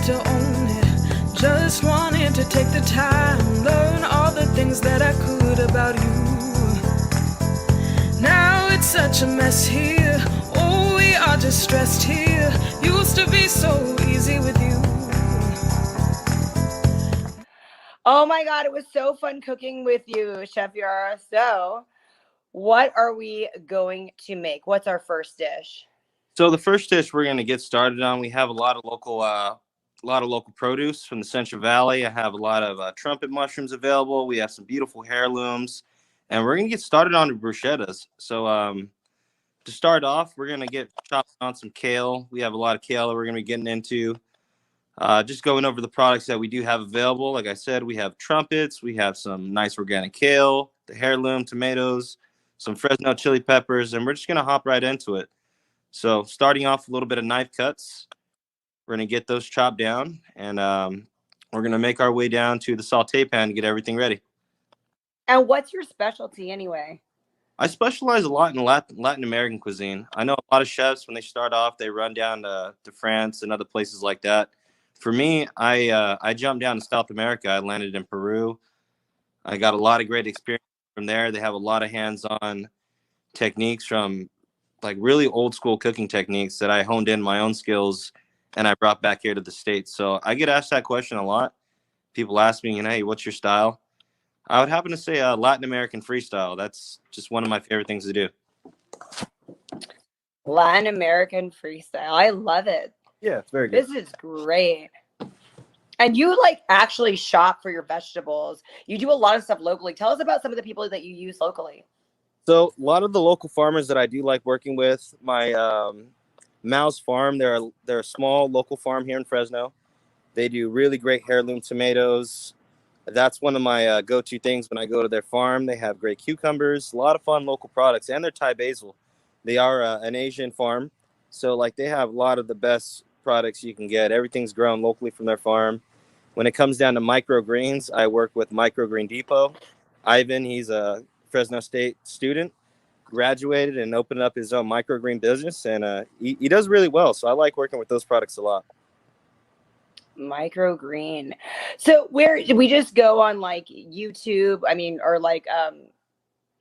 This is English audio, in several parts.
wanted to own it, just wanted to take the time, learn all the things that I could about you. Now it's such a mess here, oh, we are just stressed here. Used to be so easy with you. Oh my God, it was so fun cooking with you, Chef Vieira. So, what are we going to make? What's our first dish? So the first dish we're going to get started on, we have a lot of local produce from the Central Valley. I have a lot of trumpet mushrooms available. We have some beautiful heirlooms, and we're going to get started on the bruschettas. So to start off, we're going to get chopped on some kale. We have a lot of kale that we're going to be getting into. Just going over the products that we do have available. Like I said, we have trumpets. We have some nice organic kale, the heirloom tomatoes, some Fresno chili peppers, and we're just going to hop right into it. So starting off a little bit of knife cuts. We're going to get those chopped down, and we're going to make our way down to the saute pan to get everything ready. And what's your specialty anyway? I specialize a lot in Latin American cuisine. I know a lot of chefs, when they start off, they run down to France and other places like that. For me, I jumped down to South America. I landed in Peru. I got a lot of great experience from there. They have a lot of hands-on techniques from like really old school cooking techniques that I honed in my own skills and I brought back here to the States. So I get asked that question a lot. People ask me, hey, what's your style? I would happen to say Latin American freestyle. That's just one of my favorite things to do. Latin American freestyle. I love it. Yeah, it's very good. This is great. And you like actually shop for your vegetables. You do a lot of stuff locally. Tell us about some of the people that you use locally. So a lot of the local farmers that I do like working with, my Mao's Farm, they're a small local farm here in Fresno. They do really great heirloom tomatoes. That's one of my go-to things when I go to their farm. They have great cucumbers, a lot of fun local products, and their Thai basil. They are an Asian farm, so like they have a lot of the best products you can get. Everything's grown locally from their farm. When it comes down to microgreens, I work with Microgreen Depot. Ivan, he's a Fresno State student, graduated and opened up his own microgreen business, and he does really well. So I like working with those products a lot. Microgreen. So where did we just go on like YouTube? Or like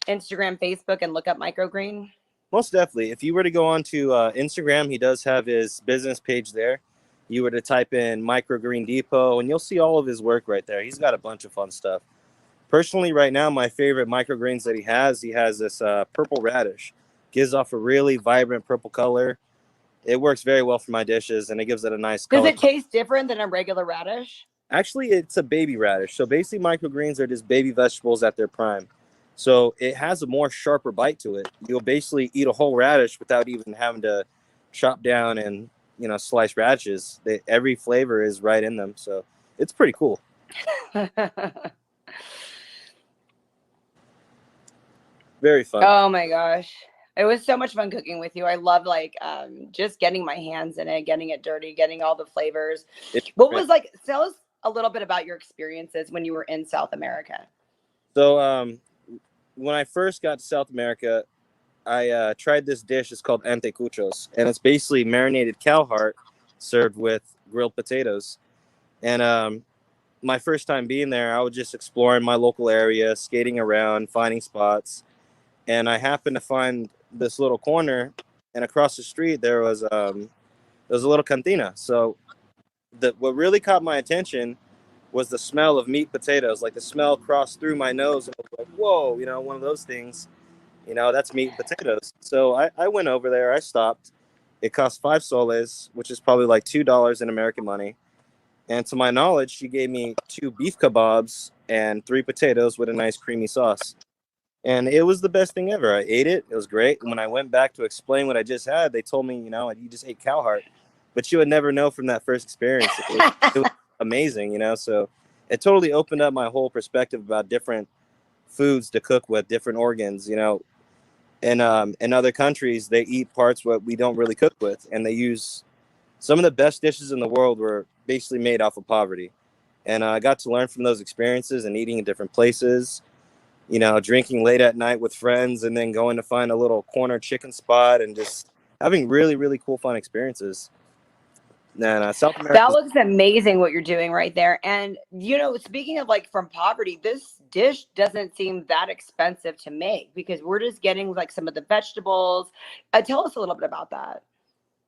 Instagram, Facebook, and look up Microgreen? Most definitely. If you were to go on to Instagram, he does have his business page there. You were to type in Microgreen Depot, and you'll see all of his work right there. He's got a bunch of fun stuff. Personally, right now, my favorite microgreens that he has this purple radish. Gives off a really vibrant purple color. It works very well for my dishes, and it gives it a nice color. Does it taste different than a regular radish? Actually, it's a baby radish. So basically, microgreens are just baby vegetables at their prime. So it has a more sharper bite to it. You'll basically eat a whole radish without even having to chop down and slice radishes. Every flavor is right in them. So it's pretty cool. Very fun. Oh my gosh. It was so much fun cooking with you. I love just getting my hands in it, getting it dirty, getting all the flavors. Tell us a little bit about your experiences when you were in South America. So when I first got to South America, I tried this dish. It's called antecuchos, and it's basically marinated cow heart served with grilled potatoes. And my first time being there, I was just exploring my local area, skating around, finding spots. And I happened to find this little corner, and across the street there was a little cantina. So what really caught my attention was the smell of meat potatoes. Like the smell crossed through my nose, and I was like, whoa, one of those things, that's meat potatoes. So I went over there, I stopped. It cost 5 soles, which is probably like $2 in American money. And to my knowledge, she gave me 2 beef kebabs and 3 potatoes with a nice creamy sauce. And it was the best thing ever. I ate it. It was great. And when I went back to explain what I just had, they told me, you just ate cow heart. But you would never know from that first experience. It was amazing, So it totally opened up my whole perspective about different foods to cook with, different organs, In other countries, they eat parts what we don't really cook with. And they use some of the best dishes in the world were basically made off of poverty. And I got to learn from those experiences and eating in different places. Drinking late at night with friends and then going to find a little corner chicken spot and just having really, really cool, fun experiences. And South That America. looks amazing what you're doing right there. And, you know, speaking of like from poverty, this dish doesn't seem that expensive to make because we're just getting like some of the vegetables. Tell us a little bit about that.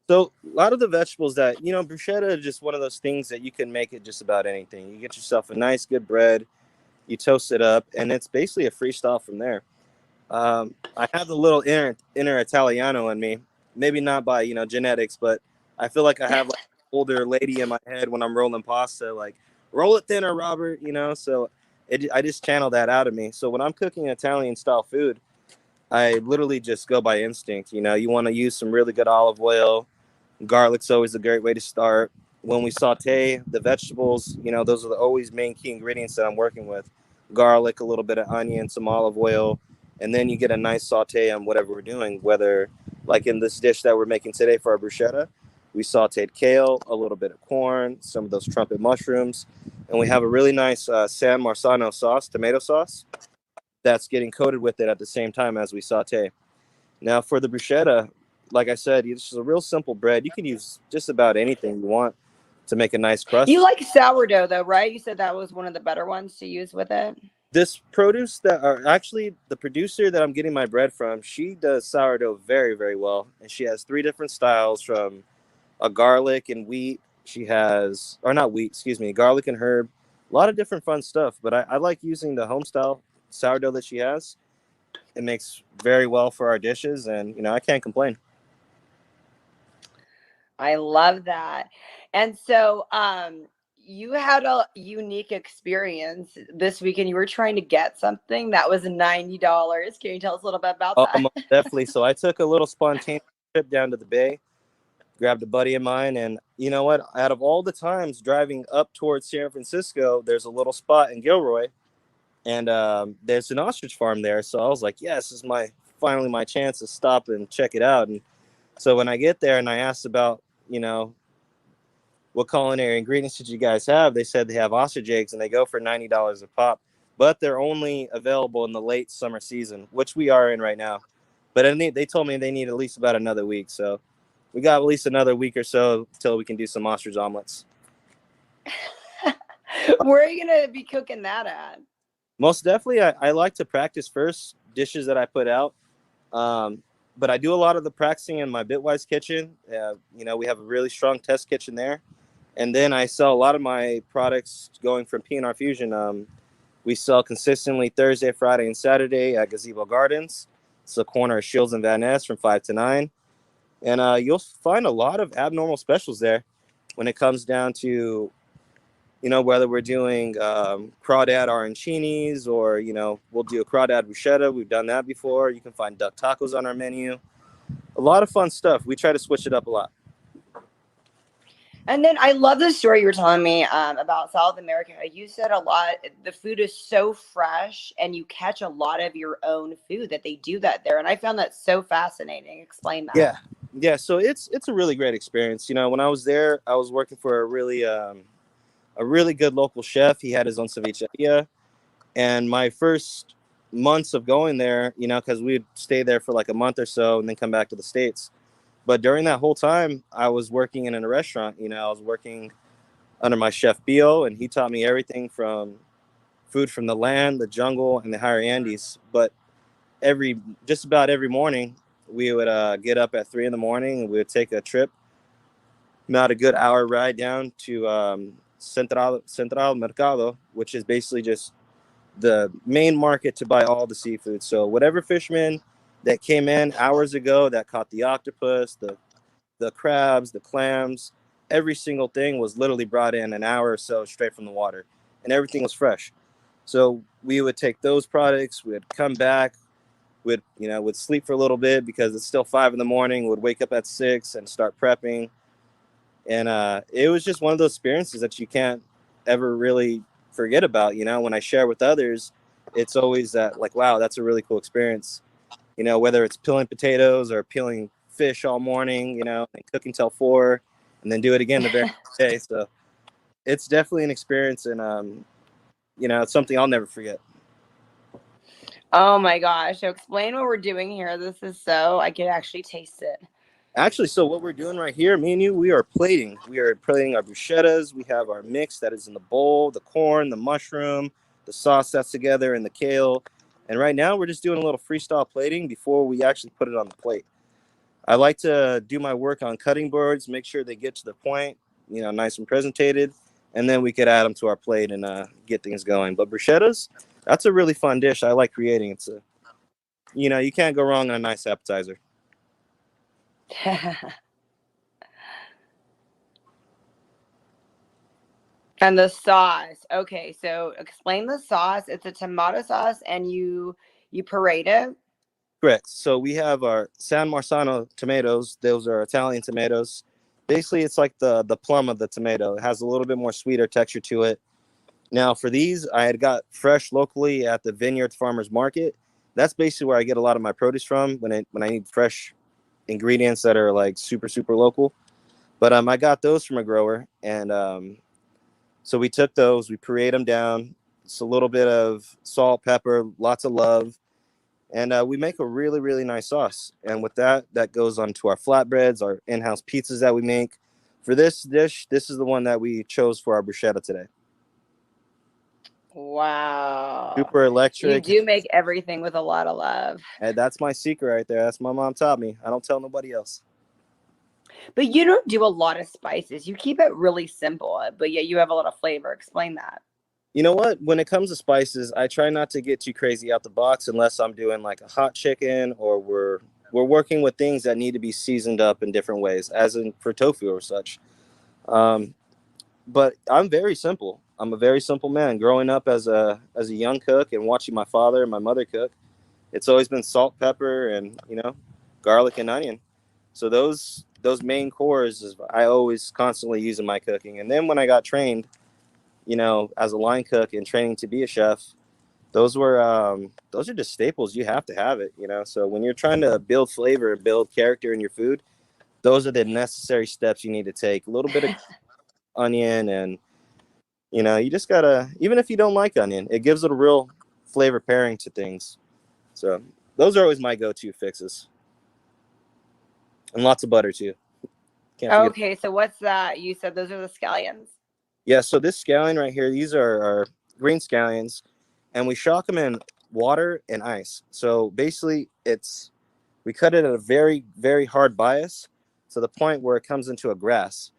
So a lot of the vegetables that, bruschetta is just one of those things that you can make it just about anything. You get yourself a nice, good bread, you toast it up, and it's basically a freestyle from there. I have the little inner Italiano in me, maybe not by, genetics, but I feel like I have like an older lady in my head when I'm rolling pasta, like roll it thinner, Robert, so I just channel that out of me. So when I'm cooking Italian style food, I literally just go by instinct. You want to use some really good olive oil. Garlic's always a great way to start. When we saute the vegetables, those are the always main key ingredients that I'm working with. Garlic, a little bit of onion, some olive oil, and then you get a nice saute on whatever we're doing. Whether, like in this dish that we're making today for our bruschetta, we sauteed kale, a little bit of corn, some of those trumpet mushrooms, and we have a really nice San Marzano sauce, tomato sauce, that's getting coated with it at the same time as we saute. Now for the bruschetta, like I said, it's just a real simple bread. You can use just about anything you want to make a nice You crust. like sourdough though, right? You said that was one of the better ones to use with it. This produce that are actually the producer that I'm getting my bread from, she does sourdough very, very well. And she has 3 different styles from a garlic and wheat. She has, or not wheat, excuse me, garlic and herb. A lot of different fun stuff. But I like using the home style sourdough that she has. It makes very well for our dishes. And, I can't complain. I love that. And so, you had a unique experience this weekend. You were trying to get something that was $90. Can you tell us a little bit about Oh, that? most definitely. So I took a little spontaneous trip down to the Bay, grabbed a buddy of mine, and you know what? Out of all the times driving up towards San Francisco, there's a little spot in Gilroy, and there's an ostrich farm there. So I was like, yes, this is finally my chance to stop and check it out. And so when I get there and I asked about, what culinary ingredients did you guys have? They said they have ostrich eggs and they go for $90 a pop, but they're only available in the late summer season, which we are in right now. But they told me they need at least about another week. So we got at least another week or so until we can do some ostrich omelets. Where are you going to be cooking that at? Most definitely, I like to practice first dishes that I put out. But I do a lot of the practicing in my Bitwise kitchen. We have a really strong test kitchen there. And then I sell a lot of my products going from P&R Fusion. We sell consistently Thursday, Friday, and Saturday at Gazebo Gardens. It's the corner of Shields and Van Ness from 5 to 9. And you'll find a lot of abnormal specials there when it comes down to, whether we're doing crawdad arancinis or, we'll do a crawdad bruschetta. We've done that before. You can find duck tacos on our menu. A lot of fun stuff. We try to switch it up a lot. And then I love the story you were telling me about South America. You said a lot. The food is so fresh, and you catch a lot of your own food that they do that there. And I found that so fascinating. Explain that. Yeah. So it's a really great experience. When I was there, I was working for a really good local chef. He had his own cevicheria, and my first months of going there, because we'd stay there for like a month or so and then come back to the States. But during that whole time, I was working in a restaurant. I was working under my chef Bio, and he taught me everything from food from the land, the jungle, and the higher Andes. But just about every morning, we would get up at 3 a.m. and we would take a trip, about a good hour ride down to Central Mercado, which is basically just the main market to buy all the seafood. So whatever fisherman that came in hours ago that caught the octopus, the crabs, the clams, every single thing was literally brought in an hour or so straight from the water, and everything was fresh. So we would take those products, we'd come back, would sleep for a little bit because it's still 5 a.m. Would wake up at 6 and start prepping. And it was just one of those experiences that you can't ever really forget about. When I share with others, it's always that like, wow, that's a really cool experience. Whether it's peeling potatoes or peeling fish all morning, and cooking till 4 and then do it again the very next day. So it's definitely an experience, and it's something I'll never forget. Oh my gosh. So explain what we're doing here. I could actually taste it. Actually, so what we're doing right here, me and you, we are plating. We are plating our bruschettas. We have our mix that is in the bowl, the corn, the mushroom, the sauce that's together, and the kale. And right now, we're just doing a little freestyle plating before we actually put it on the plate. I like to do my work on cutting boards, make sure they get to the point, nice and presentated, and then we could add them to our plate and get things going. But bruschettas, that's a really fun dish. I like creating. You can't go wrong on a nice appetizer. And the sauce. Okay, so explain the sauce. It's a tomato sauce, and you parade it. Correct. So we have our San Marzano tomatoes. Those are Italian tomatoes. Basically, it's like the plum of the tomato. It has a little bit more sweeter texture to it. Now, for these, I had got fresh locally at the Vineyard Farmers Market. That's basically where I get a lot of my produce from when I need fresh ingredients that are like super, super local. But I got those from a grower, and so we took those, we pureed them down. It's a little bit of salt, pepper, lots of love, and we make a really, really nice sauce. And with that goes onto our flatbreads, our in-house pizzas that we make. For this dish, this is the one that we chose for our bruschetta today. Wow. Super electric. You do make everything with a lot of love. And that's my secret right there. That's my mom taught me. I don't tell nobody else. But you don't do a lot of spices. You keep it really simple, but yet you have a lot of flavor. Explain that. You know what? When it comes to spices, I try not to get too crazy out the box unless I'm doing like a hot chicken or we're working with things that need to be seasoned up in different ways, as in for tofu or such. But I'm very simple. I'm a very simple man. Growing up as a young cook and watching my father and my mother cook, it's always been salt, pepper, and garlic and onion. So those main cores is I always constantly use in my cooking. And then when I got trained, as a line cook and training to be a chef, those are just staples. You have to have it, So when you're trying to build flavor and build character in your food, those are the necessary steps you need to take. A little bit of onion, and you just gotta, even if you don't like onion, it gives it a real flavor pairing to things. So those are always my go-to fixes. And lots of butter too. Okay, so what's that? You said those are the scallions? Yeah, so this scallion right here, these are our green scallions, and we shock them in water and ice. So basically, we cut it at a very, very hard bias to the point where it comes into a grass.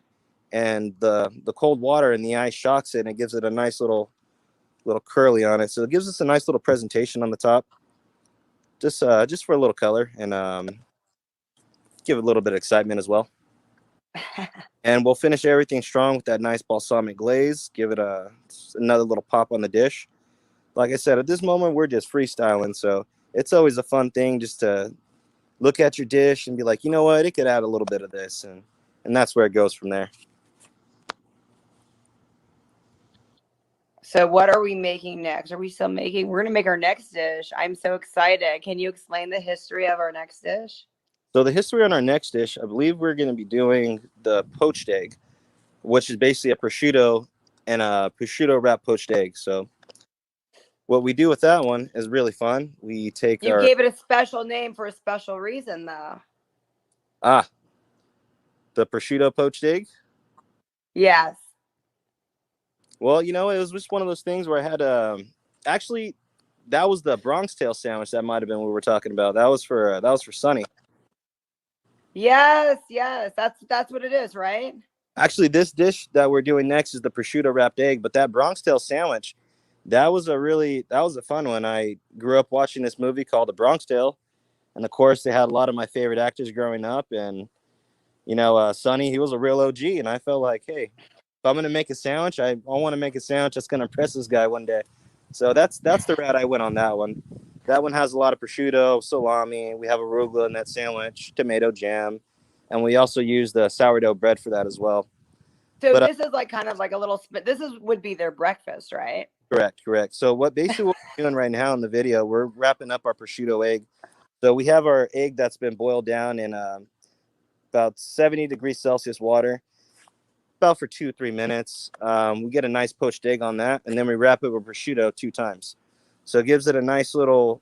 And the cold water and the ice shocks it, and it gives it a nice little curly on it. So it gives us a nice little presentation on the top, just for a little color and give it a little bit of excitement as well. And we'll finish everything strong with that nice balsamic glaze. Give it another little pop on the dish. Like I said, at this moment, we're just freestyling. So it's always a fun thing just to look at your dish and be like, you know what, it could add a little bit of this. And that's where it goes from there. So what are we making next? Are we still making? We're going to make our next dish. I'm so excited. Can you explain the history of our next dish? So the history on our next dish, I believe we're going to be doing the poached egg, which is basically a prosciutto and a prosciutto wrapped poached egg. So what we do with that one is really fun. We take You gave it a special name for a special reason, though. The prosciutto poached egg? Yes. Well, it was just one of those things where I had actually, that was the Bronx tail sandwich. That might have been what we were talking about. That was for Sonny. Yes, that's what it is, right? Actually, this dish that we're doing next is the prosciutto wrapped egg, but that Bronx tail sandwich, that was a fun one. I grew up watching this movie called The Bronx Tale, and of course, they had a lot of my favorite actors growing up, and Sonny, he was a real OG, and I felt like, hey, if I'm gonna make a sandwich, I want to make a sandwich that's gonna impress this guy one day. So that's the route I went on that one. That one has a lot of prosciutto, salami. We have arugula in that sandwich, tomato jam, and we also use the sourdough bread for that as well. So this is like kind of like a little. Would be their breakfast, right? Correct. So what we're doing right now in the video, we're wrapping up our prosciutto egg. So we have our egg that's been boiled down in about 70 degrees Celsius water, about for 2-3 minutes. We get a nice poached egg on that, and then we wrap it with prosciutto 2 times. So it gives it a nice little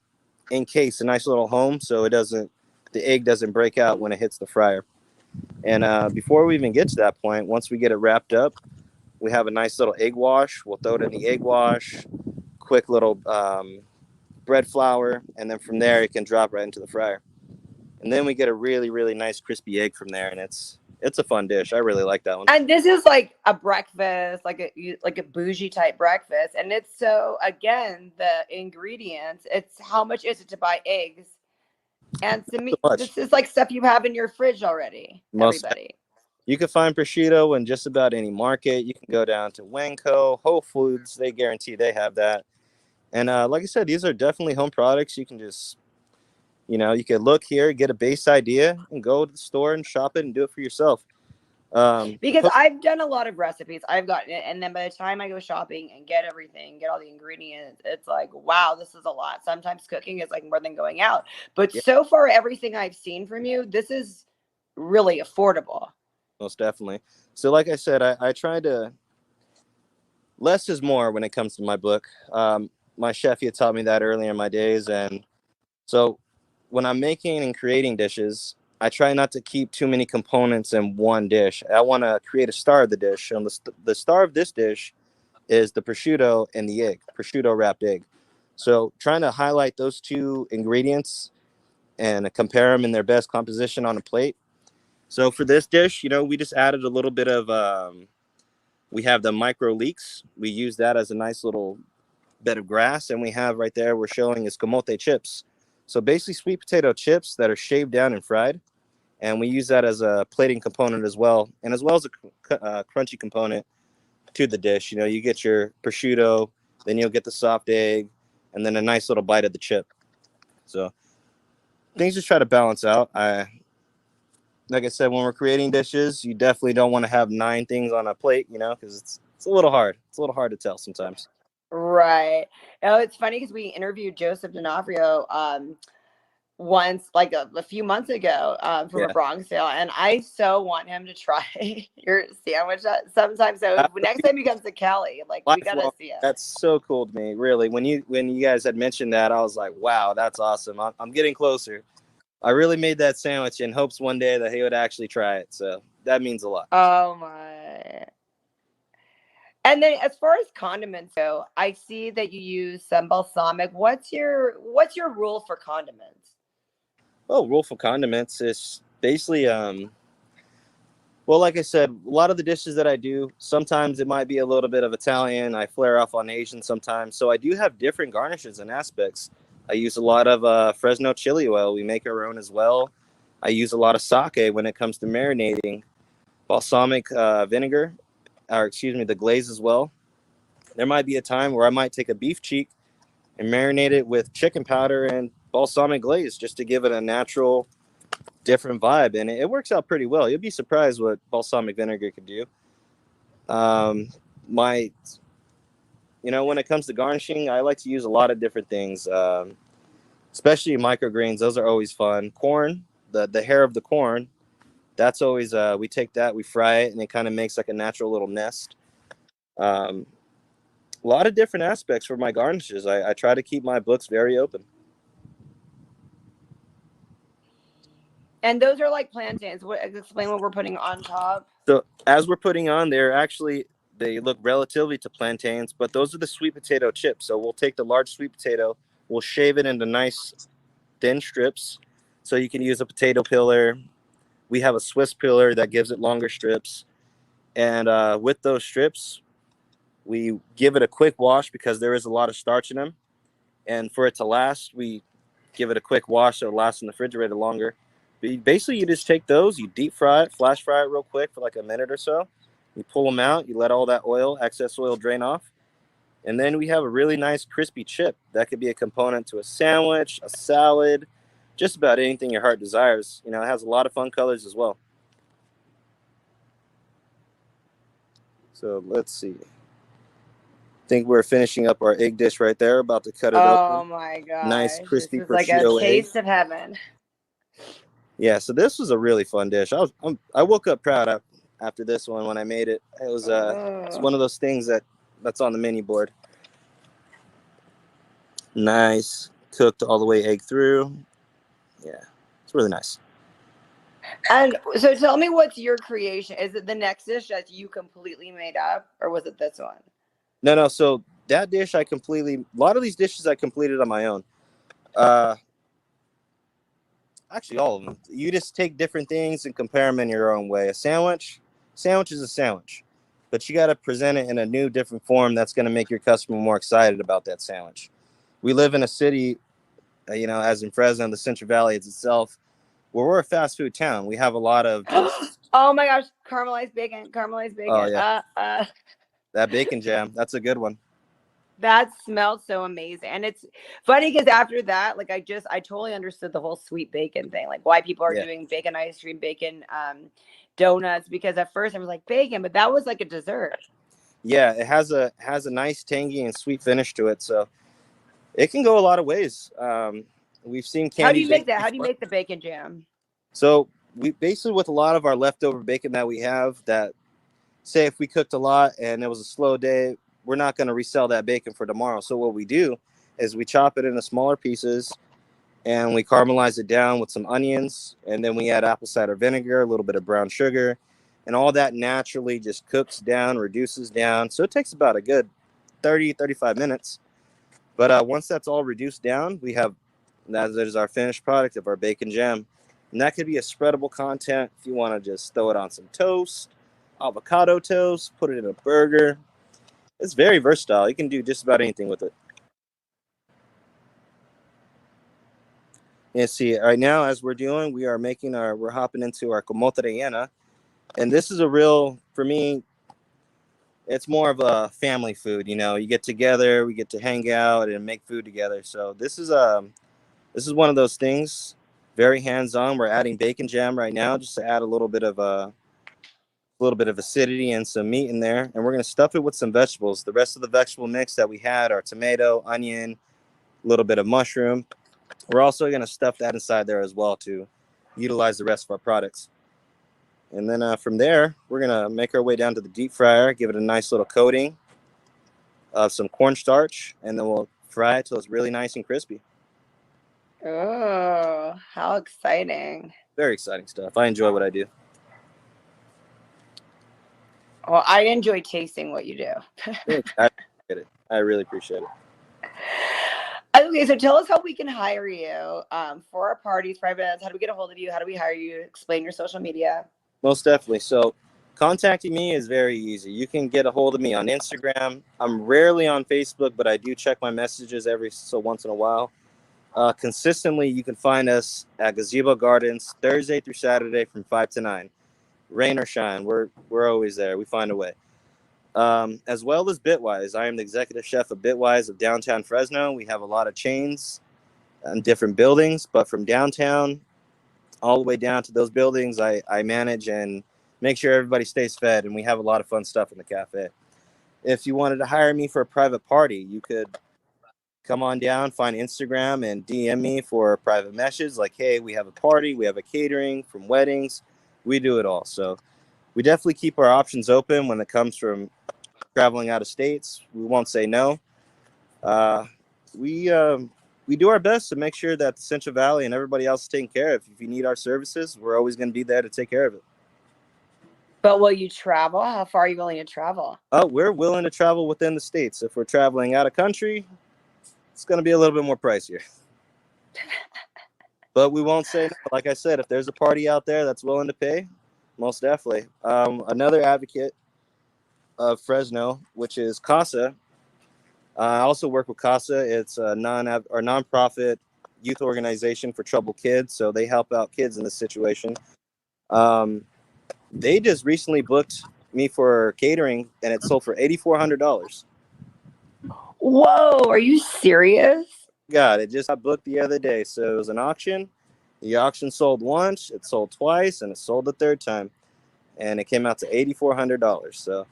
home, so the egg doesn't break out when it hits the fryer. And before we even get to that point, once we get it wrapped up, we have a nice little egg wash. We'll throw it in the egg wash, quick little bread flour, and then from there it can drop right into the fryer. And then we get a really, really nice crispy egg from there, and it's a fun dish. I really like that one. And this is like a breakfast, like a bougie type breakfast. And it's so, again, the ingredients. It's how much is it to buy eggs? And to me, this is like stuff you have in your fridge already. Everybody. You can find prosciutto in just about any market. You can go down to Wenco, Whole Foods. They guarantee they have that. And like I said, these are definitely home products. You can just, you can look here, get a base idea, and go to the store and shop it and do it for yourself. Because I've done a lot of recipes. I've gotten it. And then by the time I go shopping and get everything, get all the ingredients, it's like, wow, this is a lot. Sometimes cooking is like more than going out. But so far, everything I've seen from you, this is really affordable. Most definitely. So like I said, I try to, less is more when it comes to my book. My chef, he taught me that earlier in my days. And so when I'm making and creating dishes, I try not to keep too many components in one dish. I want to create a star of the dish. And the star of this dish is the prosciutto and the egg, prosciutto wrapped egg. So trying to highlight those two ingredients and compare them in their best composition on a plate. So for this dish, we just added a little bit of, we have the micro leeks. We use that as a nice little bed of grass. And we have right there, we're showing is camote chips. So basically sweet potato chips that are shaved down and fried. And we use that as a plating component as well. And as well as a crunchy component to the dish. You get your prosciutto, then you'll get the soft egg, and then a nice little bite of the chip. So things just try to balance out. Like I said, when we're creating dishes, you definitely don't want to have 9 things on a plate, because it's a little hard. It's a little hard to tell sometimes. Right. It's funny because we interviewed Joseph D'Onofrio once, like a few months ago, from a Bronx sale, and I so want him to try your sandwich sometime. So next time he comes to Cali, like we gotta see it. That's so cool to me, really. When you guys had mentioned that, I was like, wow, that's awesome. I'm getting closer. I really made that sandwich in hopes one day that he would actually try it. So that means a lot. Oh my. And then as far as condiments go, I see that you use some balsamic. What's your rule for condiments? Well, rule for condiments is basically, well, like I said, a lot of the dishes that I do, sometimes it might be a little bit of Italian. I flare off on Asian sometimes. So I do have different garnishes and aspects. I use a lot of Fresno chili oil. We make our own as well. I use a lot of sake when it comes to marinating. Balsamic vinegar, or excuse me, the glaze as well. There might be a time where I might take a beef cheek and marinate it with chicken powder and balsamic glaze just to give it a natural, different vibe. And it works out pretty well. You'll be surprised what balsamic vinegar could do. When it comes to garnishing, I like to use a lot of different things, especially microgreens. Those are always fun. Corn, the hair of the corn, that's always, we take that, we fry it, and it kind of makes like a natural little nest. A lot of different aspects for my garnishes. I try to keep my books very open. And those are like plantains. Explain what we're putting on top. So as we're putting on, they look relatively to plantains, but those are the sweet potato chips. So we'll take the large sweet potato, we'll shave it into nice thin strips. So you can use a potato peeler. We have a Swiss peeler that gives it longer strips. And with those strips, we give it a quick wash because there is a lot of starch in them. And for it to last, we give it a quick wash so it lasts in the refrigerator longer. But basically, you just take those, you deep fry it, flash fry it real quick for like a minute or so. You pull them out, you let all that excess oil drain off. And then we have a really nice crispy chip. That could be a component to a sandwich, a salad, just about anything your heart desires. It has a lot of fun colors as well. So let's see. I think we're finishing up our egg dish right there. About to cut it open. Oh my god! Nice crispy prosciutto like a taste egg. Of heaven. Yeah, so this was a really fun dish. I woke up proud after this one when I made it. It was it's one of those things that's on the menu board. Nice, cooked all the way egg through. Yeah, it's really nice. And so tell me, what's your creation? Is it the next dish that you completely made up, or was it this one? No. So that dish a lot of these dishes I completed on my own. Uh, Actually, all of them. You just take different things and compare them in your own way. Sandwich is a sandwich, but you got to present it in a new, different form that's going to make your customer more excited about that sandwich. We live in a city, as in Fresno, the Central Valley itself, where we're a fast food town. We have a lot of just, Oh my gosh, caramelized bacon, caramelized bacon. oh yeah, that bacon jam. That's a good one. That smelled so amazing. And it's funny because after that, like I totally understood the whole sweet bacon thing, like why people are Yeah. doing bacon ice cream, bacon donuts, because at first I was like bacon, but that was like a dessert. Yeah, it has a nice tangy and sweet finish to it, so it can go a lot of ways. We've seen candy. How do you make that? How do you make the bacon jam? So we basically, with a lot of our leftover bacon that we have, that say if we cooked a lot and it was a slow day, we're not going to resell that bacon for tomorrow. So what we do is we chop it into smaller pieces and we caramelize it down with some onions, and then we add apple cider vinegar, a little bit of brown sugar, and all that naturally just cooks down, reduces down. So it takes about a good 30-35 minutes. But once that's all reduced down, that is our finished product of our bacon jam. And that could be a spreadable content if you want to just throw it on some toast, avocado toast, put it in a burger. It's very versatile. You can do just about anything with it. And see, right now, as we're hopping into our camote rellena. And this is for me, it's more of a family food. You get together, we get to hang out and make food together. So this is one of those things, very hands-on. We're adding bacon jam right now just to add a little bit of acidity and some meat in there, and we're going to stuff it with some vegetables. The rest of the vegetable mix that we had are tomato, onion, a little bit of mushroom. We're also going to stuff that inside there as well to utilize the rest of our products. And then from there, we're going to make our way down to the deep fryer, give it a nice little coating of some cornstarch, and then we'll fry it till it's really nice and crispy. Oh, how exciting. Very exciting stuff. I enjoy what I do. Well, I enjoy tasting what you do. I appreciate it. I really appreciate it. Okay, so tell us how we can hire you for our parties, private events. How do we get a hold of you? How do we hire you? Explain your social media. Most definitely. So contacting me is very easy. You can get a hold of me on Instagram. I'm rarely on Facebook, but I do check my messages every so once in a while. Consistently, you can find us at Gazebo Gardens Thursday through Saturday from 5 to 9. Rain or shine, we're always there. We find a way. As well as Bitwise. I am the executive chef of Bitwise of downtown Fresno. We have a lot of chains and different buildings, but from downtown all the way down to those buildings, I manage and make sure everybody stays fed, and we have a lot of fun stuff in the cafe. If you wanted to hire me for a private party, you could come on down, find Instagram, and DM me for private messages like, hey, we have a party, we have a catering, from weddings, we do it all. So we definitely keep our options open when it comes from traveling out of states. We won't say no. We do our best to make sure that the Central Valley and everybody else is taken care of. If you need our services, we're always going to be there to take care of it. But will you travel? How far are you willing to travel? Oh, we're willing to travel within the states. If we're traveling out of country, it's going to be a little bit more pricier. But we won't say no. Like I said, if there's a party out there that's willing to pay, most definitely. Another advocate of Fresno, which is CASA. I also work with CASA. It's a nonprofit youth organization for troubled kids. So they help out kids in this situation. They just recently booked me for catering, and it sold for $8,400. Whoa, are you serious? God, it just got booked the other day. So it was an auction. The auction sold once, it sold twice, and it sold the third time. And it came out to $8,400. So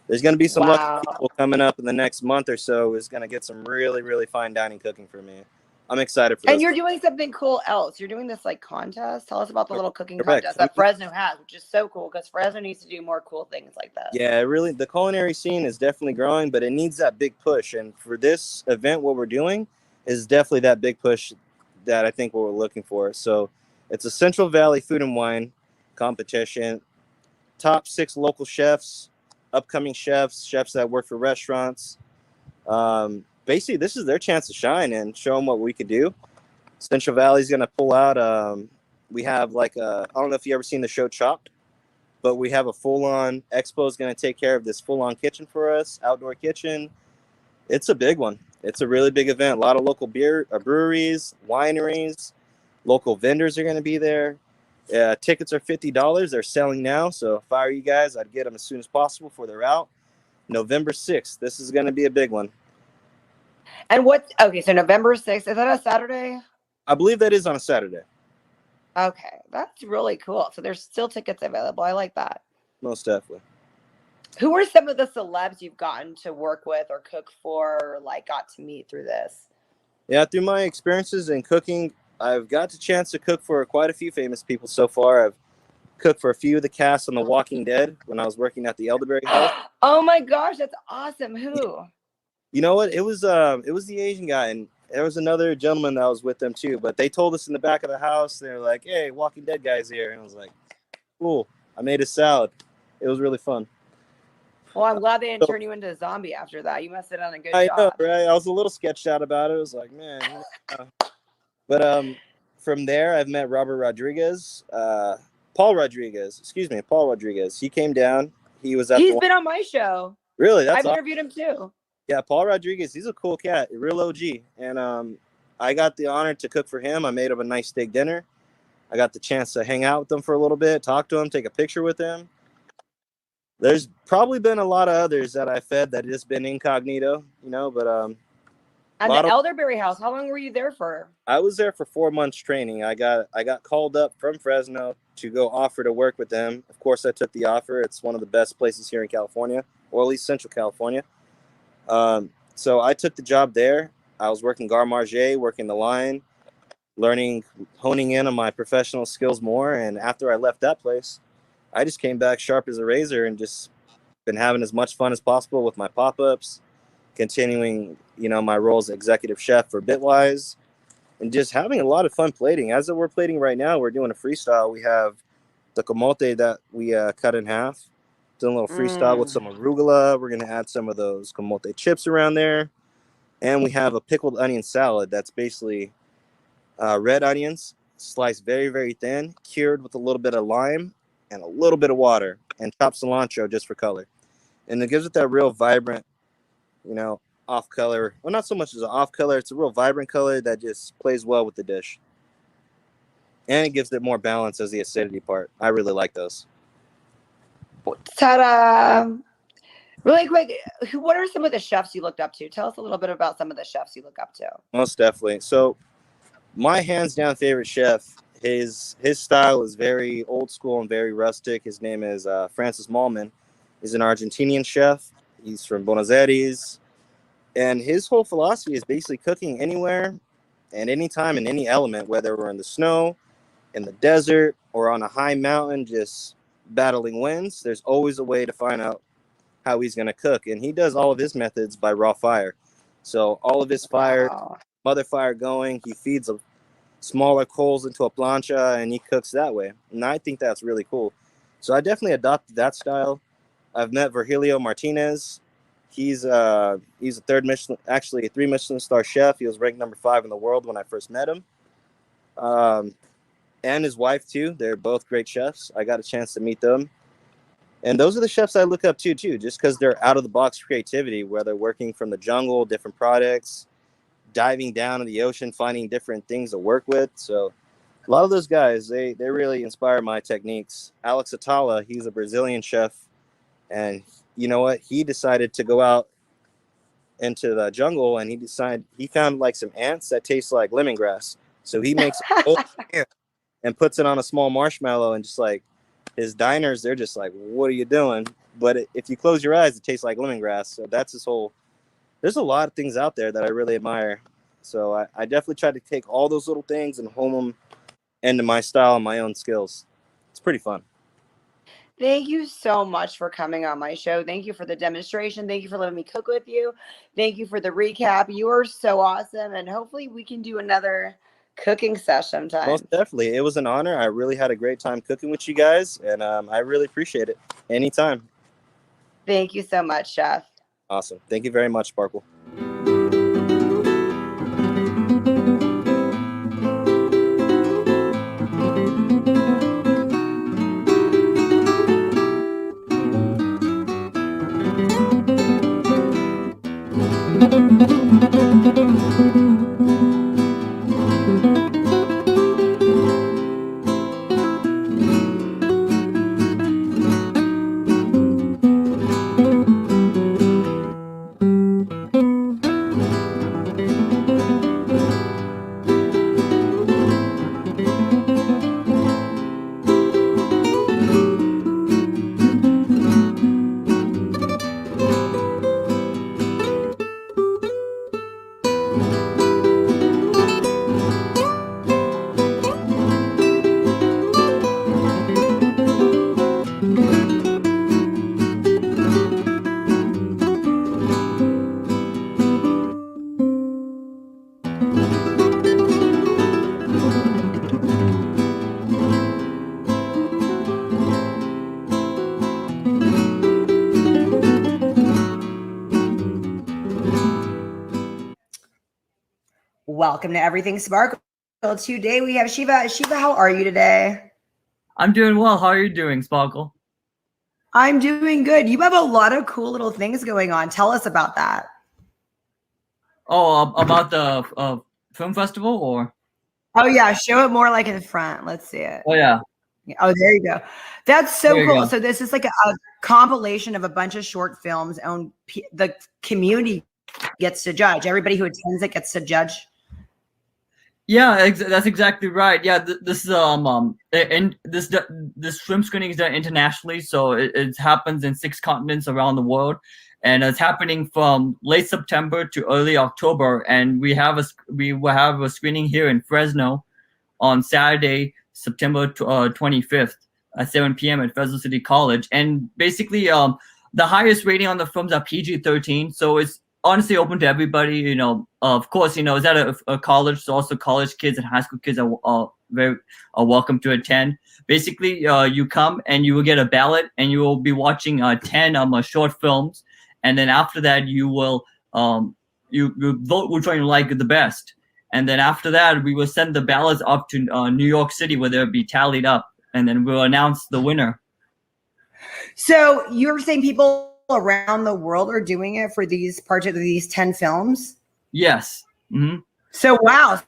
there's going to be some lucky people coming up in the next month or so who's going to get some really, really fine dining cooking from me. I'm excited for this. And you're doing something cool else. You're doing this like contest. Tell us about the little cooking contest that Fresno has, which is so cool because Fresno needs to do more cool things like that. Yeah, really, the culinary scene is definitely growing, but it needs that big push. And for this event, what we're doing is definitely that big push that I think what we're looking for. So it's a Central Valley food and wine. competition. Top 6 local chefs, upcoming chefs, chefs that work for restaurants. Basically, this is their chance to shine and show them what we could do. Central Valley's going to pull out. We have I don't know if you ever seen the show Chopped, but we have a full-on expo is going to take care of this full-on kitchen for us, outdoor kitchen. It's a big one. It's a really big event. A lot of local breweries, wineries, local vendors are going to be there. Tickets are $50. They're selling now, so if I were you guys, I'd get them as soon as possible before they're out. November 6th. This is going to be a big one. And so November 6th, is that a Saturday? I believe that is on a Saturday. Okay, that's really cool. So there's still tickets available. I like that. Most definitely. Who are some of the celebs you've gotten to work with or cook for, or got to meet through this? Yeah, through my experiences in cooking, I've got the chance to cook for quite a few famous people so far. I've cooked for a few of the cast on The Walking Dead when I was working at the Elderberry House. Oh my gosh, that's awesome. Who? You know what? It was the Asian guy, and there was another gentleman that was with them too. But they told us in the back of the house, they were like, "Hey, Walking Dead guy's here," and I was like, "Cool." I made a salad. It was really fun. Well, I'm glad they didn't turn you into a zombie after that. You must have done a good job. I know, right? I was a little sketched out about it. I was like, man. But from there, I've met Paul Rodriguez. He came down. He's been on my show. Really? That's I've awesome. interviewed him too. Yeah, Paul Rodriguez. He's a cool cat, a real OG. And I got the honor to cook for him. I made him a nice steak dinner. I got the chance to hang out with him for a little bit, talk to him, take a picture with him. There's probably been a lot of others that I fed that just been incognito, but And the Elderberry House, how long were you there for? I was there for 4 months training. I got called up from Fresno to go offer to work with them. Of course, I took the offer. It's one of the best places here in California, or at least Central California. So I took the job there. I was working garde manger, working the line, honing in on my professional skills more. And after I left that place, I just came back sharp as a razor and just been having as much fun as possible with my pop-ups, continuing, my role as executive chef for Bitwise, and just having a lot of fun plating. As we're plating right now, we're doing a freestyle. We have the camote that we cut in half, doing a little freestyle with some arugula. We're going to add some of those camote chips around there. And we have a pickled onion salad that's basically red onions, sliced very, very thin, cured with a little bit of lime and a little bit of water, and chopped cilantro just for color. And it gives it that real vibrant, off color. Well, not so much as an off color. It's a real vibrant color that just plays well with the dish. And it gives it more balance as the acidity part. I really like those. Ta-da! Really quick, what are some of the chefs you looked up to? Tell us a little bit about some of the chefs you look up to. Most definitely. So my hands down favorite chef, his style is very old school and very rustic. His name is Francis Mallman. He's an Argentinian chef. He's from Buenos Aires. And his whole philosophy is basically cooking anywhere and anytime in any element, whether we're in the snow, in the desert, or on a high mountain, just battling winds. There's always a way to find out how he's going to cook. And he does all of his methods by raw fire. So all of his fire, mother fire going, he feeds smaller coals into a plancha and he cooks that way. And I think that's really cool. So I definitely adopted that style. I've met Virgilio Martinez. He's a 3 Michelin star chef. He was ranked number 5 in the world when I first met him. And his wife too. They're both great chefs. I got a chance to meet them. And those are the chefs I look up to too, just because they're out of the box creativity, whether working from the jungle, different products, diving down in the ocean, finding different things to work with. So a lot of those guys, they really inspire my techniques. Alex Atala, he's a Brazilian chef. And you know what? He decided to go out into the jungle and he found like some ants that taste like lemongrass. So he makes it and puts it on a small marshmallow, and just like his diners, they're just like, what are you doing? But if you close your eyes, it tastes like lemongrass. So that's his whole, there's a lot of things out there that I really admire. So I definitely try to take all those little things and hone them into my style and my own skills. It's pretty fun. Thank you so much for coming on my show. Thank you for the demonstration. Thank you for letting me cook with you. Thank you for the recap. You are so awesome. And hopefully we can do another cooking sesh sometime. Most definitely. It was an honor. I really had a great time cooking with you guys, and I really appreciate it. Anytime. Thank you so much, Chef. Awesome. Thank you very much, Sparkle. Welcome to Everything Sparkle. Today we have Shiva. Shiva, how are you today? I'm doing well. How are you doing, Sparkle? I'm doing good. You have a lot of cool little things going on. Tell us about that. Oh, about the film festival, or? Oh yeah, show it more like in the front. Let's see it. Oh yeah. Oh, there you go. That's so There you cool. go. So this is like a compilation of a bunch of short films, and the community gets to judge. Everybody who attends it gets to judge. Yeah, that's exactly right. Yeah, this is and this film screening is done internationally, so it happens in 6 continents around the world, and it's happening from late September to early October. And we will have a screening here in Fresno on Saturday, September 25th at 7 p.m. at Fresno City College. And basically, the highest rating on the films are PG-13, so it's honestly open to everybody. You know, of course, you know, it's at a college, so also college kids and high school kids are welcome to attend. Basically, you come and you will get a ballot, and you will be watching 10 short films, and then after that, you will you vote which one you like the best, and then after that, we will send the ballots up to New York City, where they'll be tallied up, and then we'll announce the winner. So you're saying people around the world are doing it for these parts of these 10 films? Yes. Mm-hmm. So wow.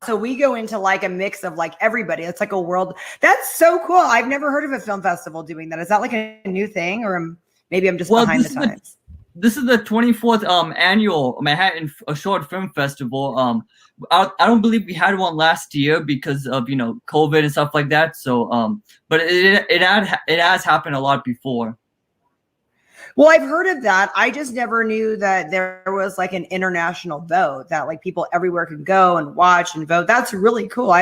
So we go into like a mix of like everybody. It's like a world. That's so cool. I've never heard of a film festival doing that. Is that like a new thing, or maybe I'm just behind the times? This is the 24th annual Manhattan Short Film Festival. I don't believe we had one last year because of, you know, COVID and stuff like that. So but it has happened a lot before. Well, I've heard of that. I just never knew that there was like an international vote that like people everywhere could go and watch and vote. That's really cool.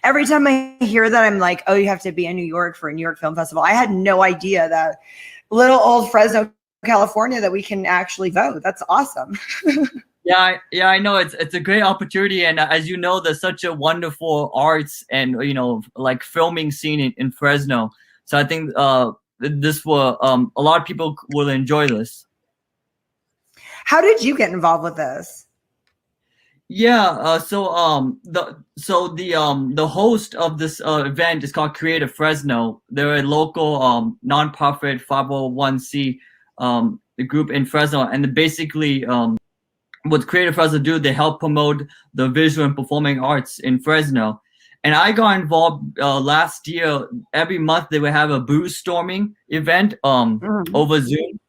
Every time I hear that, I'm like, oh, you have to be in New York for a New York Film Festival. I had no idea that little old Fresno, California, that we can actually vote. That's awesome. Yeah, I know it's a great opportunity, and as you know, there's such a wonderful arts and, you know, like filming scene in Fresno. So I think this will a lot of people will enjoy this. How did you get involved with this? Yeah, so the host of this event is called Creative Fresno. They're a local nonprofit 501c group in Fresno, and basically what Creative Fresno do, they help promote the visual and performing arts in Fresno. And I got involved last year. Every month they would have a booze storming event over Zoom,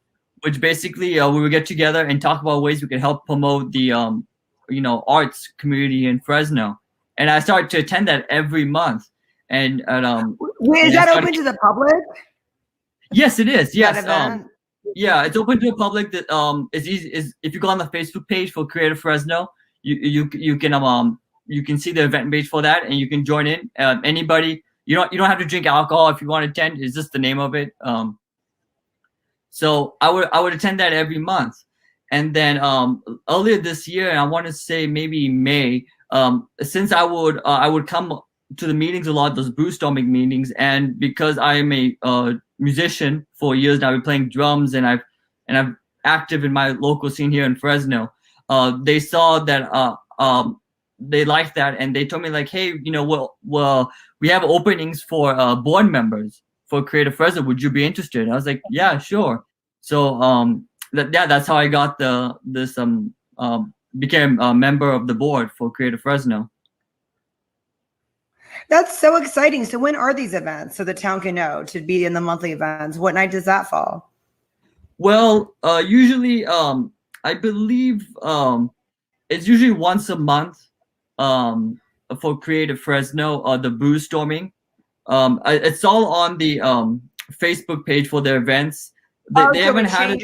which basically we would get together and talk about ways we could help promote the you know, arts community in Fresno. And I started to attend that every month. And Wait, is that open to the public? Yes, it is. Yes. Yeah, it's open to the public. That is easy. Is if you go on the Facebook page for Creative Fresno, you can see the event page for that, and you can join in. Anybody, you don't have to drink alcohol if you want to attend. It's just the name of it. So I would attend that every month, and then earlier this year, I want to say maybe May, since I would come to the meetings a lot, those brewstorming meetings, and because I am a musician for years now, I've been playing drums, and I'm active in my local scene here in Fresno. They saw that they liked that, and they told me like, hey, well, we have openings for board members for Creative Fresno. Would you be interested? And I was like, yeah, sure. So that's how I got became a member of the board for Creative Fresno. That's so exciting. So when are these events, so the town can know to be in the monthly events? What night does that fall? Well, usually, I believe it's usually once a month for Creative Fresno, the brewstorming. It's all on the Facebook page for their events. They haven't had it.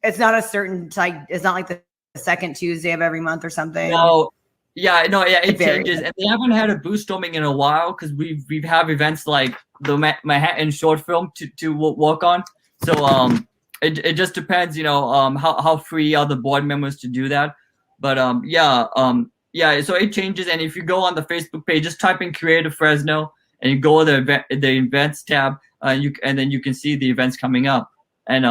It's not a certain type. It's not like the second Tuesday of every month or something. No. Yeah, it changes, and they haven't had a brewstorming in a while because we've have events like the Manhattan short film to work on. So it just depends, how free are the board members to do that. But so it changes, and if you go on the Facebook page, just type in Creative Fresno, and you go to the events tab, and then you can see the events coming up. And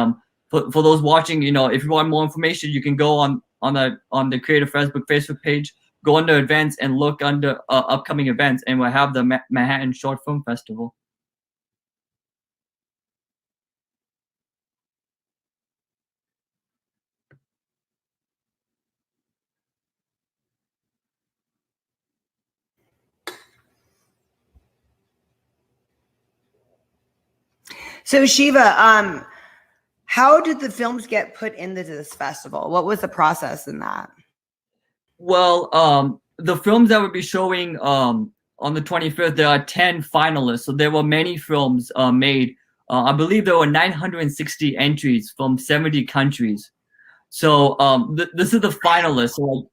for those watching, if you want more information, you can go on the Creative Fresno Facebook page. Go under events and look under upcoming events, and we'll have the Manhattan Short Film Festival. So Shiva, how did the films get put into this festival? What was the process in that? Well, the films that we'll be showing on the 25th, there are 10 finalists. So there were many films made. I believe there were 960 entries from 70 countries. So this is the finalists. So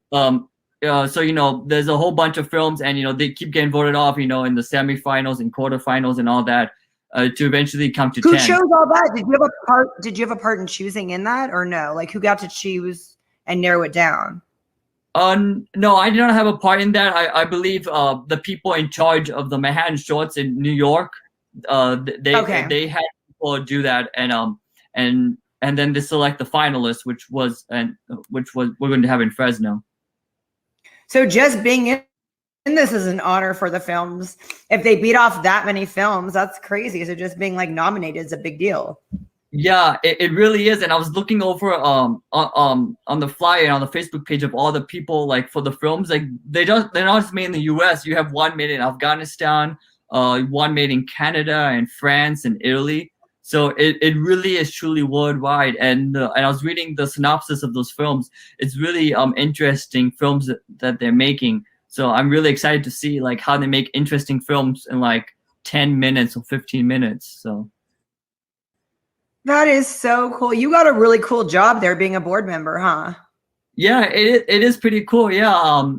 there's a whole bunch of films, and they keep getting voted off, in the semifinals and quarterfinals and all that, to eventually come to 10. Who chose all that? Did you have a part in choosing in that, or no? Like, who got to choose and narrow it down? No, I did not have a part in that. I believe the people in charge of the Manhattan Shorts in New York, they had people do that, and then they select the finalists, which was we're going to have in Fresno. So just being in this is an honor for the films. If they beat off that many films, that's crazy. So just being like nominated is a big deal. Yeah, it really is. And I was looking over on the flyer and on the Facebook page of all the people, like, for the films. Like, they're not just made in the US. You have one made in Afghanistan, one made in Canada and France and Italy. So it really is truly worldwide. And I was reading the synopsis of those films. It's really interesting films that they're making. So I'm really excited to see like how they make interesting films in like 10 minutes or 15 minutes. So. That is so cool. You got a really cool job there being a board member, huh? Yeah, it is pretty cool. Yeah.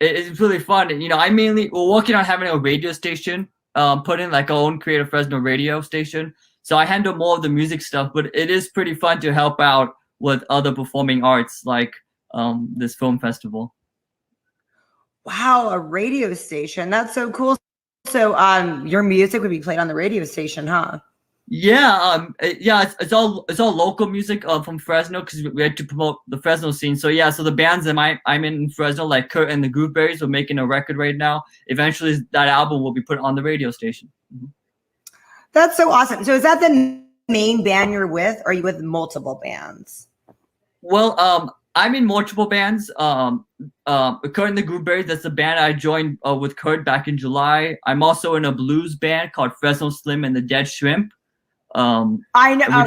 It's really fun. We're working on having a radio station, put in like our own Creative Fresno radio station. So I handle more of the music stuff, but it is pretty fun to help out with other performing arts like this film festival. Wow, a radio station. That's so cool. So your music would be played on the radio station, huh? Yeah, it's all local music from Fresno because we had to promote the Fresno scene. So yeah, so the bands that I'm in Fresno, like Kurt and the Gooseberries, are making a record right now. Eventually, that album will be put on the radio station. Mm-hmm. That's so awesome. So is that the main band you're with, or are you with multiple bands? Well, I'm in multiple bands. Kurt and the Gooseberries, that's the band I joined with Kurt back in July. I'm also in a blues band called Fresno Slim and the Dead Shrimp. I know.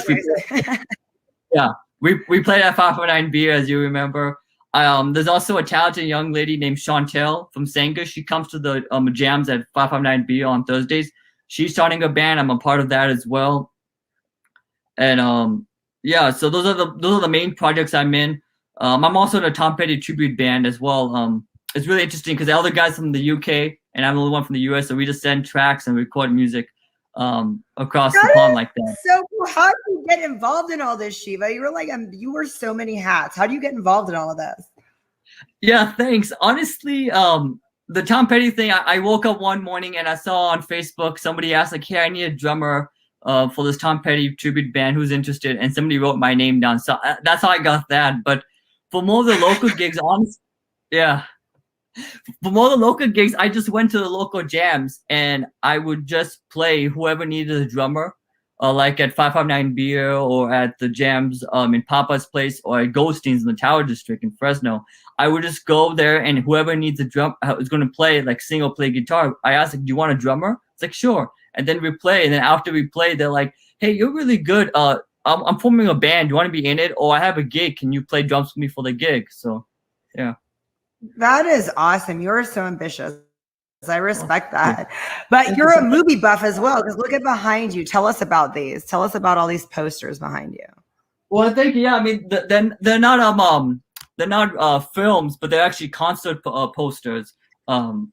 We played at 509B, as you remember. There's also a talented young lady named Chantel from Senga. She comes to the jams at 559B on Thursdays. She's starting a band. I'm a part of that as well. And so those are the main projects I'm in. I'm also in a Tom Petty tribute band as well. It's really interesting because the other guys from the UK and I'm the only one from the US, so we just send tracks and record music across the pond like that. So how do you get involved in all this, Shiva? You were like you were so many hats. How do you get involved in all of this? Yeah, thanks. Honestly, the Tom Petty thing, I woke up one morning and I saw on Facebook somebody asked like, "Hey, I need a drummer for this Tom Petty tribute band. Who's interested?" And somebody wrote my name down. So that's how I got that. But for more of the local gigs, yeah, for more of the local gigs, I just went to the local jams and I would just play whoever needed a drummer. Like at 559 Beer or at the jams in Papa's Place or at Goldstein's in the Tower District in Fresno. I would just go there and whoever needs a drum is going to play, like sing or play guitar. I asked, like, "Do you want a drummer?" It's like, "Sure." And then we play. And then after we play, they're like, "Hey, you're really good. I'm forming a band. Do you want to be in it? Or I have a gig. Can you play drums with me for the gig?" So, yeah. That is awesome. You're so ambitious. I respect that. But you're a movie buff as well, because look at behind you. Tell us about these. Tell us about all these posters behind you. Well, thank you. Yeah, I mean, they're not films, but they're actually concert posters. I'm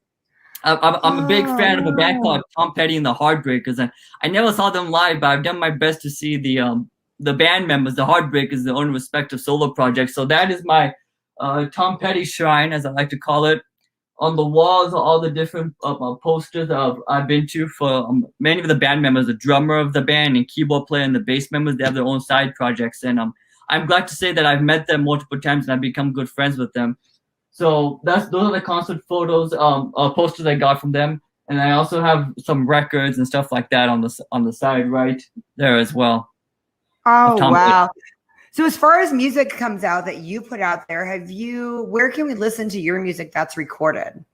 a big fan of a band called Tom Petty and the Heartbreakers, and I never saw them live, but I've done my best to see the band members, the Heartbreakers, their own respective solo projects. So that is my Tom Petty shrine, as I like to call it. On the walls are all the different posters I've been to for many of the band members, the drummer of the band and keyboard player and the bass members. They have their own side projects, and I'm glad to say that I've met them multiple times and I've become good friends with them. So those are the concert photos, posters I got from them, and I also have some records and stuff like that on the side right there as well. Oh wow! Petty. So as far as music comes out that you put out there, where can we listen to your music that's recorded?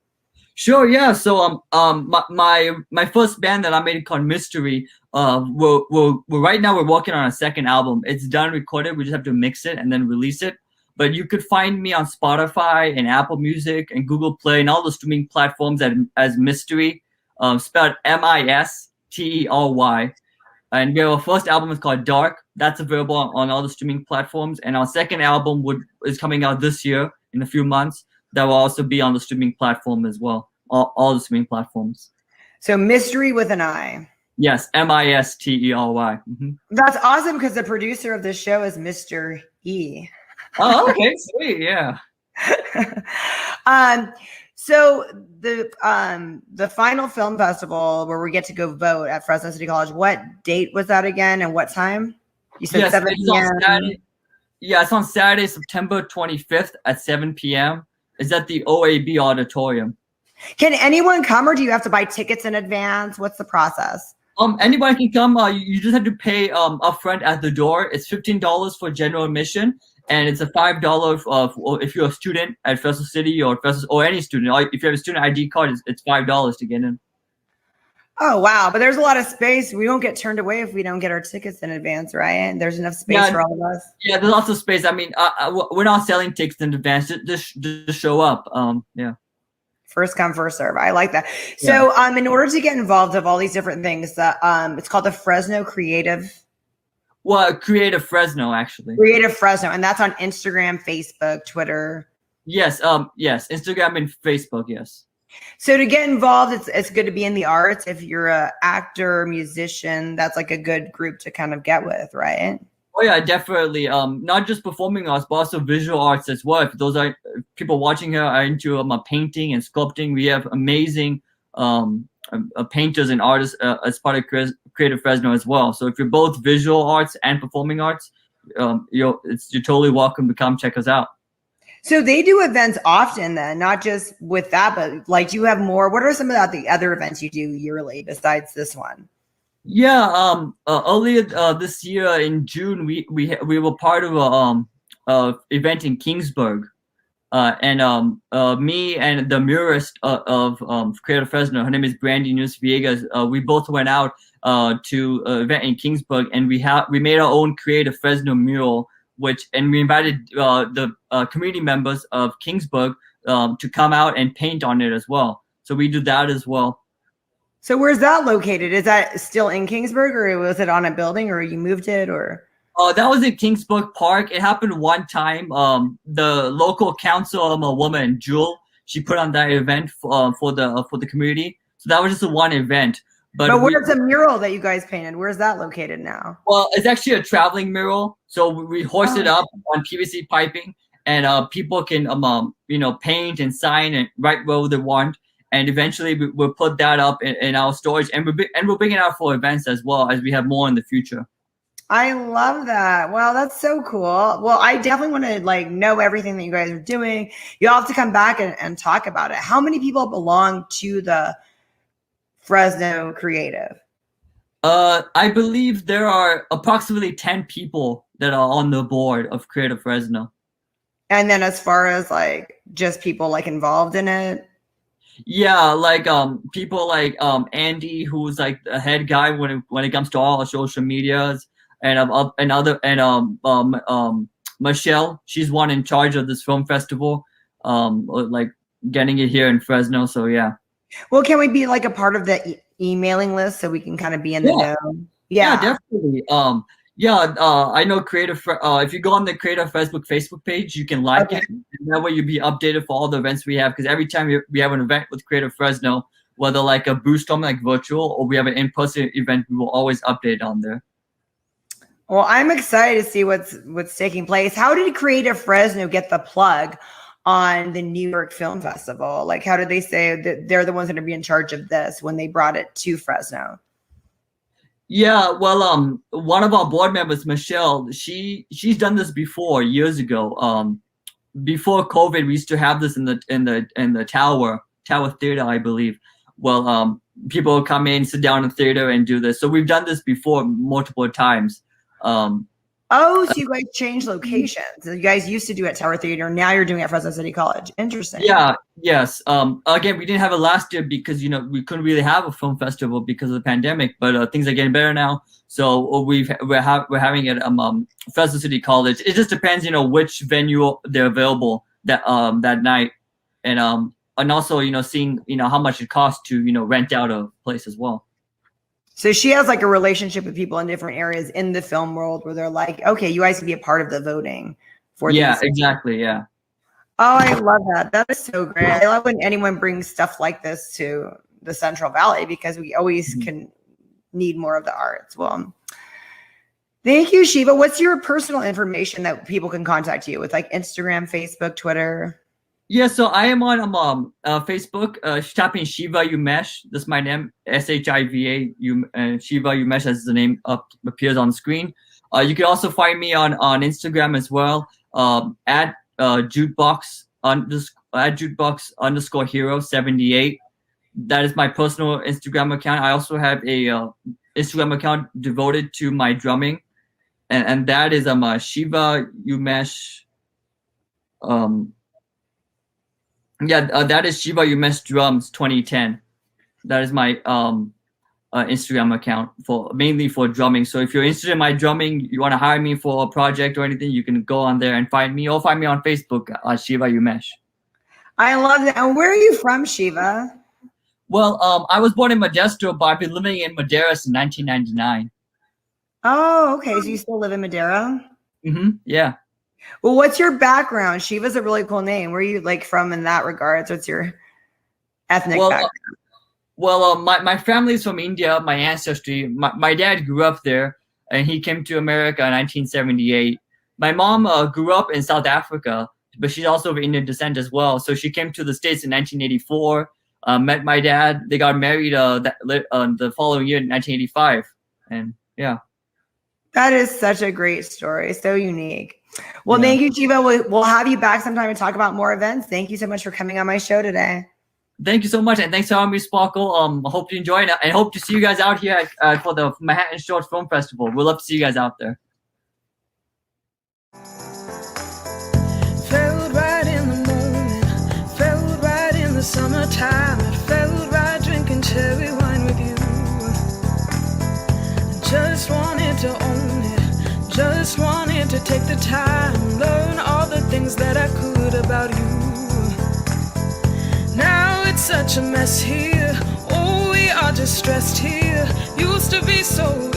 Sure, yeah. So my first band that I made called Mystery, we're right now we're working on a second album. It's done recorded. We just have to mix it and then release it. But you could find me on Spotify and Apple Music and Google Play and all the streaming platforms as Mystery, spelled Mistery. And our first album is called Dark. That's available on all the streaming platforms. And our second album is coming out this year in a few months. That will also be on the streaming platform as well. All the streaming platforms. So Mystery with an I. Yes, Mistery. Mm-hmm. That's awesome because the producer of this show is Mr. E. Oh, okay, sweet, yeah. So the final film festival where we get to go vote at Fresno City College, what date was that again and what time? You said 7 p.m. Yeah, it's on Saturday, September 25th at 7 p.m. It's at the OAB auditorium. Can anyone come or do you have to buy tickets in advance? What's the process? Anybody can come. You just have to pay upfront at the door. It's $15 for general admission. And it's a $5 if you're a student at Fresno City or any student. If you have a student ID card, it's $5 to get in. Oh, wow. But there's a lot of space. We won't get turned away if we don't get our tickets in advance, right? There's enough space for all of us. Yeah, there's lots of space. I mean, we're not selling tickets in advance. Just show up. Yeah. First come, first serve. I like that. So in order to get involved of all these different things, it's called the Fresno Creative. Well, Creative Fresno, actually. Creative Fresno. And that's on Instagram, Facebook, Twitter. Yes. Yes. Instagram and Facebook. Yes. So to get involved, it's good to be in the arts. If you're an actor, musician, that's like a good group to kind of get with, right? Oh yeah, definitely. Not just performing arts, but also visual arts as well. If those are people watching here are into painting and sculpting, we have amazing painters and artists as part of Creative Fresno as well. So if you're both visual arts and performing arts, you're totally welcome to come check us out. So they do events often then, not just with that, but like you have more. What are some of the other events you do yearly besides this one? Yeah, earlier this year in June, we were part of a event in Kingsburg, and me and the muralist of Creative Fresno, her name is Brandy News Viegas. We both went out to an event in Kingsburg, and we made our own Creative Fresno mural, and we invited the community members of Kingsburg to come out and paint on it as well. So we do that as well. So where's that located? Is that still in Kingsburg, or was it on a building, or you moved it, or? That was in Kingsburg Park. It happened one time. The local council woman, Jewel, she put on that event for the community. So that was just a one event. But where's the mural that you guys painted? Where's that located now? Well, it's actually a traveling mural. So we hoisted up on PVC piping, and people can paint and sign and write whatever they want. And eventually we'll put that up in our storage, and we'll bring it out for events as well, as we have more in the future. I love that. Wow, that's so cool. Well, I definitely want to like know everything that you guys are doing. You'll have to come back and talk about it. How many people belong to the Fresno Creative? I believe there are approximately 10 people that are on the board of Creative Fresno. And then as far as like just people like involved in it? Yeah, like people like Andy, who's like the head guy when it comes to all our social medias, and Michelle, she's one in charge of this film festival, like getting it here in Fresno. So yeah. Well, can we be like a part of the emailing list so we can kind of be in the know? Yeah, definitely. I know Creative. If you go on the Creative Facebook page, you can like it, and that way you'll be updated for all the events we have. Because every time we have an event with Creative Fresno, whether like a booth storm, like virtual, or we have an in-person event, we will always update on there. Well, I'm excited to see what's taking place. How did Creative Fresno get the plug on the New York Film Festival? Like, how did they say that they're the ones that are in charge of this when they brought it to Fresno? Yeah, well, one of our board members, Michelle, she's done this before, years ago. Before COVID, we used to have this in the Tower Theater, I believe. Well, people would come in, sit down in the theater, and do this. So we've done this before multiple times. So you guys changed locations. You guys used to do at Tower Theater. Now you're doing it at Fresno City College. Interesting. Yeah. Yes. Again, we didn't have it last year because we couldn't really have a film festival because of the pandemic. But things are getting better now. So we're having it at Fresno City College. It just depends, which venue they're available that night, and also seeing how much it costs to rent out a place as well. So she has like a relationship with people in different areas in the film world where they're like, okay, you guys can be a part of the voting for these. Yeah, exactly. Yeah. Oh, I love that. That is so great. I love when anyone brings stuff like this to the Central Valley because we always can need more of the arts. Well, thank you, Shiva. What's your personal information that people can contact you with, like Instagram, Facebook, Twitter? Yeah, so I am on Facebook. Type in Shiva A Umesh. That's my name, SHIVA. Shiva A Umesh, as the name appears on the screen. You can also find me on Instagram as well. At jukebox _ hero 78. That is my personal Instagram account. I also have a Instagram account devoted to my drumming, and that is Shiva Umesh. That is Shiva Umesh Drums 2010. That is my Instagram account mainly for drumming. So if you're interested in my drumming, you want to hire me for a project or anything, you can go on there and find me, or find me on Facebook, Shiva Umesh. I love that. And where are you from, Shiva? Well, I was born in Modesto, but I've been living in Madera since 1999. Oh, okay. So you still live in Madera? Yeah. Well, what's your background? Shiva's a really cool name. Where are you like from in that regard? What's your ethnic background? My family's from India. My ancestry. My dad grew up there, and he came to America in 1978. My mom grew up in South Africa, but she's also of Indian descent as well. So she came to the States in 1984. Met my dad. They got married the following year in 1985, and yeah. That is such a great story. So unique. Well, Thank you, Shiva. We'll have you back sometime and talk about more events. Thank you so much for coming on my show today. Thank you so much, and thanks for having me, Sparkle. I hope you enjoyed it, and hope to see you guys out here for the Manhattan Short Film Festival. We'd love to see you guys out there. Felt right in the moment, felt right in the summertime. It felt right drinking cherry wine with you. I just wanted to own it, just wanted to take the time, learn all the things that I could about you. Now it's such a mess here, oh, we are just stressed here. Used to be so